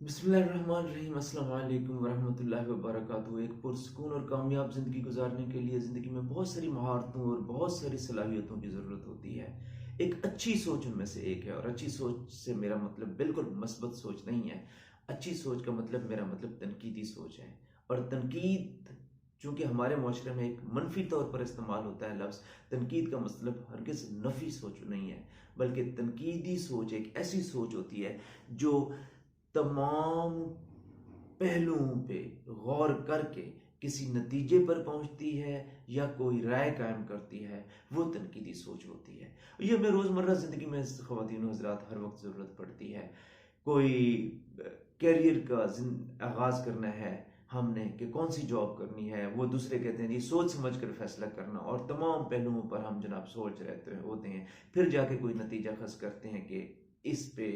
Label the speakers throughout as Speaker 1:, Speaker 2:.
Speaker 1: बिस्मिल्लाहिर्रहमानिर्रहीम अस्सलाम वालेकुम वरहमतुल्लाहि वबरकातुहू। एक पुरसुकून और कामयाब ज़िंदगी गुजारने के लिए ज़िंदगी में बहुत सारी महारतों और बहुत सारी सलाहियतों की ज़रूरत होती है। एक अच्छी सोच उनमें से एक है, और अच्छी सोच से मेरा मतलब बिल्कुल मस्बत सोच नहीं है। अच्छी सोच का मतलब मेरा मतलब तनकीदी सोच है। और तनकीद चूँकि हमारे मुआशरे में एक मनफी तौर पर इस्तेमाल होता है लफ्ज़, तनकीद का मतलब हरगिज़ नफ़ी सोच नहीं है, बल्कि तनकीदी सोच एक ऐसी सोच होती है जो तमाम पहलुओं पे गौर करके किसी नतीजे पर पहुंचती है या कोई राय कायम करती है, वो तनकीदी सोच होती है। ये हमें रोज़मर्रा ज़िंदगी में ख़वातीन हज़रात हर वक्त ज़रूरत पड़ती है। कोई कैरियर का आगाज़ करना है हमने कि कौन सी जॉब करनी है, वो दूसरे कहते हैं जी सोच समझ कर फैसला करना, और तमाम पहलुओं पर हम जनाब सोच रहते होते हैं, फिर जाके कोई नतीजा खस करते हैं कि इस पे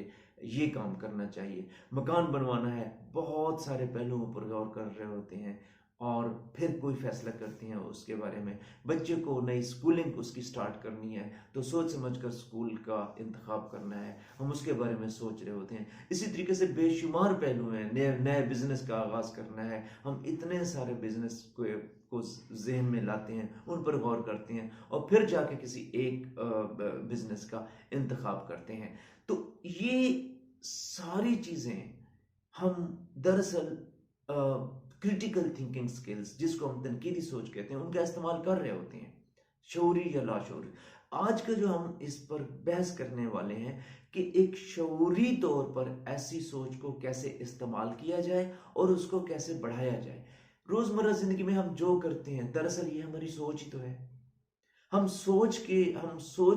Speaker 1: ये काम करना चाहिए। मकान बनवाना है, बहुत सारे पहलुओं पर गौर कर रहे होते हैं और फिर कोई फैसला करते हैं उसके बारे में। बच्चे को नई स्कूलिंग उसकी स्टार्ट करनी है तो सोच समझ कर स्कूल का इंतखाब करना है, हम उसके बारे में सोच रहे होते हैं। इसी तरीके से बेशुमार पहलू हैं, नए नए बिजनेस का आगाज़ करना है, हम इतने सारे बिजनेस को जहन में लाते हैं, उन पर गौर करते हैं और फिर जाके किसी एक बिजनेस का इंतखाब करते हैं। तो ये सारी चीज़ें हम दरअसल क्रिटिकल थिंकिंग स्किल्स, जिसको हम तनकीदी सोच कहते हैं, उनका इस्तेमाल कर रहे होते हैं, शऊरी या लाशऊरी। आज का जो हम इस पर बहस करने वाले हैं कि एक शऊरी तौर पर ऐसी सोच को कैसे इस्तेमाल किया जाए और उसको कैसे बढ़ाया जाए। रोज़मर्रा ज़िंदगी में हम जो करते हैं दरअसल ये हमारी सोच ही तो है। हम सोच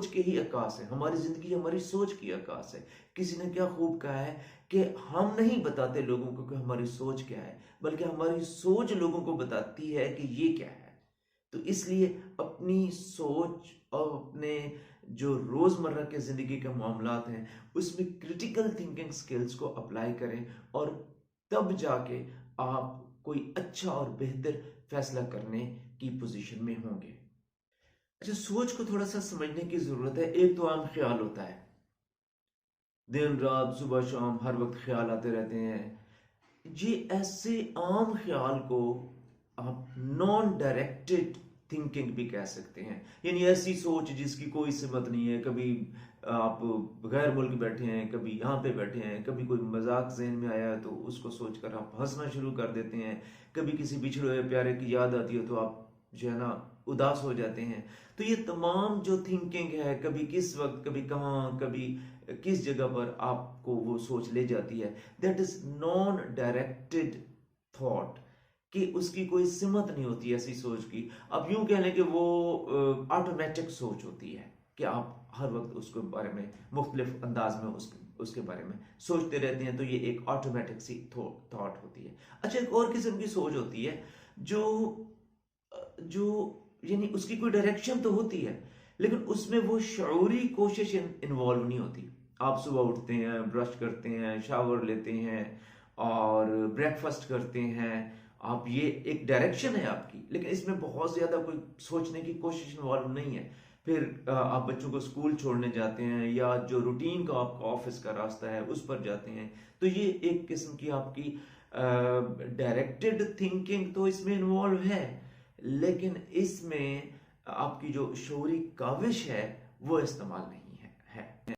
Speaker 1: के ही अक्कास है, हमारी जिंदगी हमारी सोच की अक्कास है। किसी ने क्या खूब कहा है कि हम नहीं बताते लोगों को कि हमारी सोच क्या है, बल्कि हमारी सोच लोगों को बताती है कि ये क्या है। तो इसलिए अपनी सोच और अपने जो रोजमर्रा के जिंदगी के मामलात हैं उसमें क्रिटिकल थिंकिंग स्किल्स को अप्लाई करें, और तब जाके आप कोई अच्छा और बेहतर फैसला करने की पोजीशन में होंगे। अच्छा, सोच को थोड़ा सा समझने की जरूरत है। एक तो आम ख्याल होता है, दिन रात सुबह शाम हर वक्त ख्याल आते रहते हैं। ये ऐसे आम ख्याल को आप नॉन डायरेक्टेड थिंकिंग भी कह सकते हैं, यानी ऐसी सोच जिसकी कोई सिमत नहीं है। कभी आप गैर मुल्क बैठे हैं, कभी यहाँ पे बैठे हैं, कभी कोई मजाक जहन में आया तो उसको सोचकर आप हंसना शुरू कर देते हैं, कभी किसी बिछड़े हुए प्यारे की याद आती है तो आप जो है ना उदास हो जाते हैं। तो ये तमाम जो थिंकिंग है, कभी किस वक्त, कभी कहाँ, कभी किस जगह पर आपको वो सोच ले जाती है, that is non directed thought, कि उसकी कोई सिमत नहीं होती ऐसी सोच की। आप यूं कह लें कि वो ऑटोमेटिक सोच होती है कि आप हर वक्त उसके बारे में मुख्तलिफ अंदाज में उसके बारे में सोचते रहते हैं, तो ये एक ऑटोमेटिक सी थॉट होती है। अच्छा, एक और किस्म की सोच होती है जो जो यानी उसकी कोई डायरेक्शन तो होती है, लेकिन उसमें वो शऊरी कोशिश इन्वॉल्व नहीं होती। आप सुबह उठते हैं, ब्रश करते हैं, शावर लेते हैं और ब्रेकफास्ट करते हैं, आप ये एक डायरेक्शन है आपकी, लेकिन इसमें बहुत ज्यादा कोई सोचने की कोशिश इन्वॉल्व नहीं है। फिर आप बच्चों को स्कूल छोड़ने जाते हैं या जो रूटीन का आपका ऑफिस का रास्ता है उस पर जाते हैं, तो ये एक किस्म की आपकी डायरेक्टेड थिंकिंग तो इसमें इन्वॉल्व है, लेकिन इसमें आपकी जो शऊरी काविश है वो इस्तेमाल नहीं है।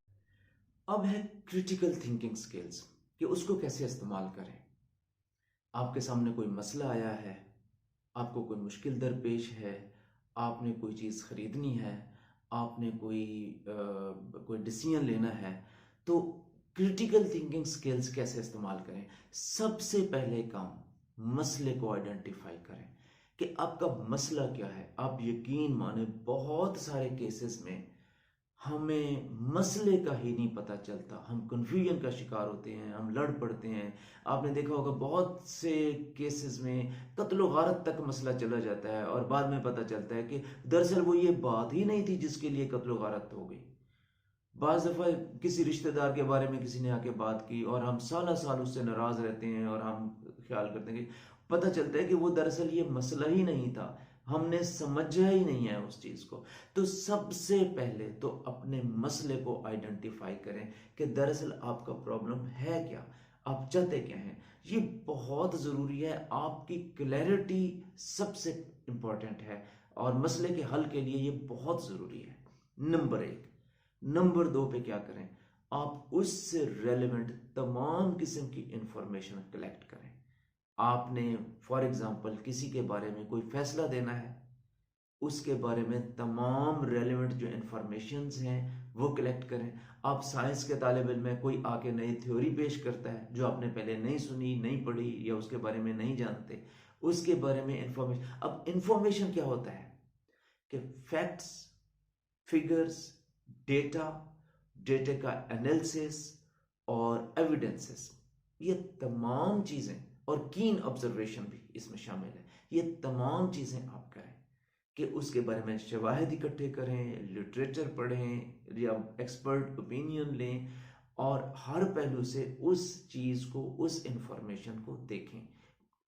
Speaker 1: अब है क्रिटिकल थिंकिंग स्किल्स, कि उसको कैसे इस्तेमाल करें। आपके सामने कोई मसला आया है, आपको कोई मुश्किल दरपेश है, आपने कोई चीज़ खरीदनी है, आपने कोई डिसीजन लेना है, तो क्रिटिकल थिंकिंग स्किल्स कैसे इस्तेमाल करें। सबसे पहले काम मसले को आइडेंटिफाई करें कि आपका मसला क्या है। आप यकीन माने बहुत सारे केसेस में हमें मसले का ही नहीं पता चलता, हम कंफ्यूजन का शिकार होते हैं, हम लड़ पड़ते हैं। आपने देखा होगा बहुत से केसेस में कत्लो गारत तक मसला चला जाता है और बाद में पता चलता है कि दरअसल वो ये बात ही नहीं थी जिसके लिए कत्लो गारत हो गई। बाज दफा किसी रिश्तेदार के बारे में किसी ने आके बात की और हम साल साल उससे नाराज रहते हैं और हम ख्याल करते हैं कि पता चलता है कि वो दरअसल ये मसला ही नहीं था, हमने समझा ही नहीं है उस चीज को। तो सबसे पहले तो अपने मसले को आइडेंटिफाई करें कि दरअसल आपका प्रॉब्लम है क्या। आप चाहते क्या हैं, ये बहुत ज़रूरी है। आपकी क्लैरिटी सबसे इम्पॉर्टेंट है और मसले के हल के लिए ये बहुत ज़रूरी है। नंबर एक। नंबर दो पे क्या करें, आप उससे रेलेवेंट तमाम किस्म की इंफॉर्मेशन कलेक्ट करें। आपने फॉर एग्जांपल किसी के बारे में कोई फैसला देना है, उसके बारे में तमाम रेलेवेंट जो इंफॉर्मेशंस हैं वो कलेक्ट करें। आप साइंस के तालिब इल्म में कोई आके नई थ्योरी पेश करता है जो आपने पहले नहीं सुनी, नहीं पढ़ी या उसके बारे में नहीं जानते, उसके बारे में इंफॉर्मेशन। अब इंफॉर्मेशन क्या होता है कि फैक्ट्स, फिगर्स, डेटा, डेटा का एनालिसिस और एविडेंसेस, ये तमाम चीज़ें, और कीन ऑब्जर्वेशन भी इसमें शामिल है। ये तमाम चीज़ें आप करें कि उसके बारे में शवाहिद इकट्ठे करें, लिटरेचर पढ़ें या एक्सपर्ट ओपिनियन लें और हर पहलू से उस चीज़ को, उस इंफॉर्मेशन को देखें।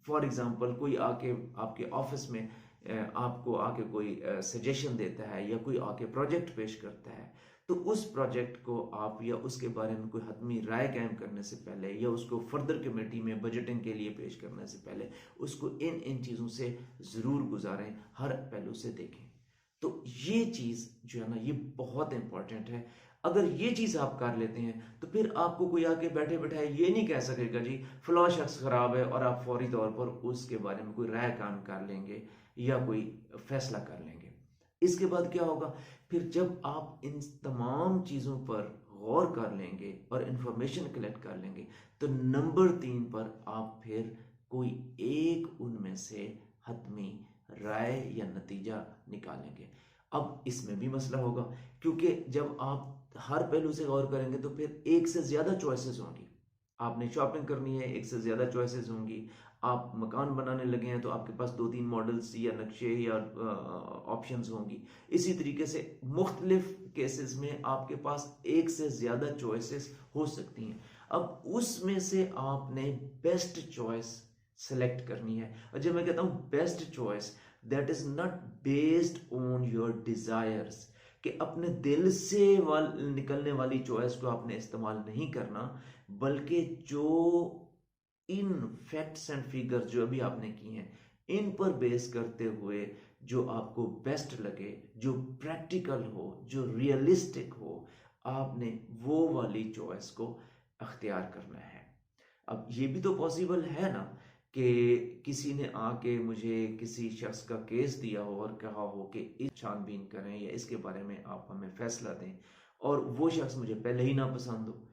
Speaker 1: फॉर एग्जांपल कोई आके आपके ऑफिस में आपको आके कोई सजेशन देता है या कोई आके प्रोजेक्ट पेश करता है, तो उस प्रोजेक्ट को आप या उसके बारे में कोई हतमी राय कायम करने से पहले या उसको फर्दर कमेटी में बजटिंग के लिए पेश करने से पहले उसको इन इन चीज़ों से ज़रूर गुजारें, हर पहलू से देखें। तो ये चीज़ जो है ना, ये बहुत इंपॉर्टेंट है। अगर ये चीज़ आप कर लेते हैं तो फिर आपको कोई आके बैठे बैठाए ये नहीं कह सकेगा जी फलां शख्स खराब है और आप फौरी तौर पर उसके बारे में कोई राय कायम कर लेंगे या कोई फैसला कर लेंगे। इसके बाद क्या होगा, फिर जब आप इन तमाम चीज़ों पर गौर कर लेंगे और इंफॉर्मेशन कलेक्ट कर लेंगे, तो नंबर 3 पर आप फिर कोई एक उनमें से हतमी राय या नतीजा निकालेंगे। अब इसमें भी मसला होगा, क्योंकि जब आप हर पहलू से गौर करेंगे तो फिर एक से ज़्यादा चॉइसेस होंगी। आपने शॉपिंग करनी है, एक से ज़्यादा चॉइसेस होंगी। आप मकान बनाने लगे हैं तो आपके पास 2-3 मॉडल्स या नक्शे या ऑप्शंस होंगी। इसी तरीके से मुख्तलिफ केसेस में आपके पास एक से ज़्यादा चॉइसेस हो सकती हैं। अब उसमें से आपने बेस्ट चॉइस सेलेक्ट करनी है। और जब मैं कहता हूँ best choice, that is not based on your desires, कि अपने दिल से निकलने वाली चॉइस को आपने इस्तेमाल नहीं करना, बल्कि जो इन फैक्ट्स एंड फिगर्स जो अभी आपने की हैं इन पर बेस करते हुए जो आपको बेस्ट लगे, जो प्रैक्टिकल हो, जो रियलिस्टिक हो, आपने वो वाली चॉइस को अख्तियार करना है। अब ये भी तो पॉसिबल है ना कि किसी ने आके मुझे किसी शख्स का केस दिया हो और कहा हो कि इस छानबीन करें या इसके बारे में आप हमें फैसला दें, और वो शख्स मुझे पहले ही नापसंद हो,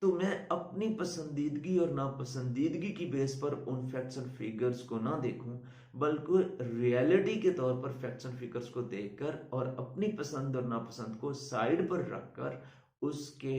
Speaker 1: तो मैं अपनी पसंदीदगी और नापसंदीदगी की बेस पर उन फैक्ट्स एंड फिगर्स को ना देखूं, बल्कि रियलिटी के तौर पर फैक्ट्स एंड फिगर्स को देखकर और अपनी पसंद और नापसंद को साइड पर रखकर उसके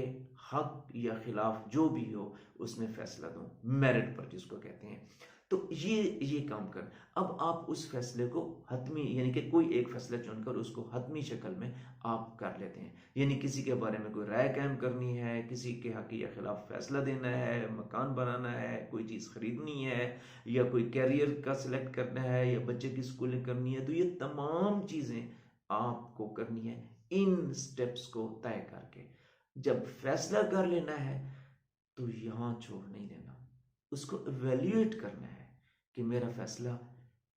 Speaker 1: हक या खिलाफ जो भी हो उसमें फैसला दूं, मेरिट पर जिसको कहते हैं। तो ये काम कर, अब आप उस फैसले को हतमी, यानी कि कोई एक फैसला चुनकर उसको हतमी शक्ल में आप कर लेते हैं। यानी किसी के बारे में कोई राय कायम करनी है, किसी के हक या खिलाफ फैसला देना है, मकान बनाना है, कोई चीज़ खरीदनी है, या कोई कैरियर का सिलेक्ट करना है, या बच्चे की स्कूलिंग करनी है, तो ये तमाम चीज़ें आपको करनी है इन स्टेप्स को तय करके। जब फैसला कर लेना है तो यहाँ छोड़ नहीं देना, उसको इवेल्युएट करना है कि मेरा फैसला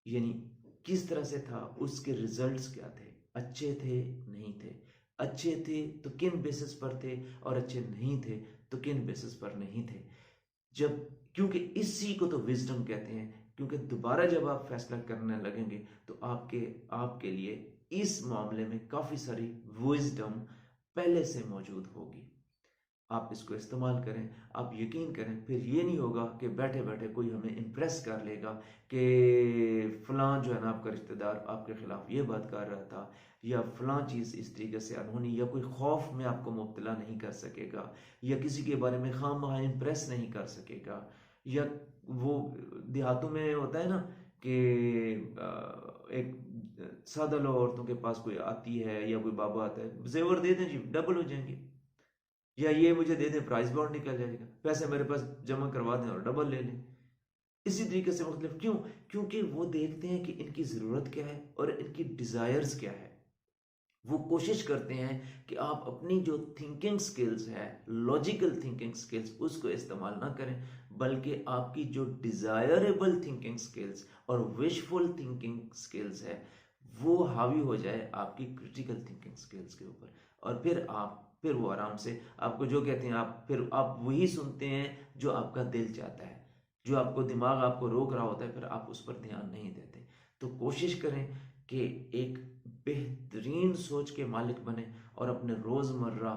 Speaker 1: यानी किस तरह से था, उसके रिजल्ट्स क्या थे, अच्छे थे नहीं थे, अच्छे थे तो किन बेसिस पर थे, और अच्छे नहीं थे तो किन बेसिस पर नहीं थे। जब, क्योंकि इसी को तो विजडम कहते हैं, क्योंकि दोबारा जब आप फैसला करने लगेंगे तो आपके आपके लिए इस मामले में काफ़ी सारी विजडम पहले से मौजूद होगी। आप इसको इस्तेमाल करें, आप यकीन करें, फिर ये नहीं होगा कि बैठे बैठे कोई हमें इम्प्रेस कर लेगा कि फ़लाँ जो है ना आपका रिश्तेदार आपके ख़िलाफ़ ये बात कर रहा था, या फ़लाँ चीज़ इस तरीके से अनहोनी, या कोई खौफ में आपको मुब्तला नहीं कर सकेगा, या किसी के बारे में खामखा इम्प्रेस नहीं कर सकेगा। या वो देहातों में होता है ना कि एक सादा लो औरतों के पास कोई आती है या कोई बाबा आता है, जेवर दे दें जी डबल हो जाएंगे, या ये मुझे दे दें प्राइस बॉन्ड निकल जाएगा, पैसे मेरे पास जमा करवा दें और डबल ले लें। इसी तरीके से मतलब क्यों, क्योंकि वो देखते हैं कि इनकी ज़रूरत क्या है और इनकी डिज़ायर्स क्या है। वो कोशिश करते हैं कि आप अपनी जो थिंकिंग स्किल्स है, लॉजिकल थिंकिंग स्किल्स, उसको इस्तेमाल ना करें, बल्कि आपकी जो डिजायरेबल थिंकिंग स्किल्स और विशफुल थिंकिंग स्किल्स है वो हावी हो जाए आपकी क्रिटिकल थिंकिंग स्किल्स के ऊपर। और फिर वो आराम से आपको जो कहते हैं, आप वही सुनते हैं जो आपका दिल चाहता है, जो आपको दिमाग आपको रोक रहा होता है, फिर आप उस पर ध्यान नहीं देते। तो कोशिश करें कि एक बेहतरीन सोच के मालिक बने और अपने रोज़मर्रा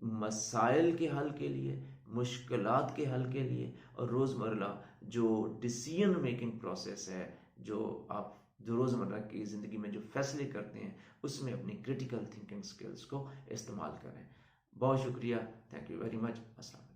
Speaker 1: मसाइल के हल के लिए, मुश्किलात के हल के लिए और रोज़मर्रा जो डिसीजन मेकिंग प्रोसेस है, जो रोज़मर्रा की ज़िंदगी में जो फैसले करते हैं, उसमें अपनी क्रिटिकल थिंकिंग स्किल्स को इस्तेमाल करें। बहुत शुक्रिया। Thank you very much. अस्सलाम।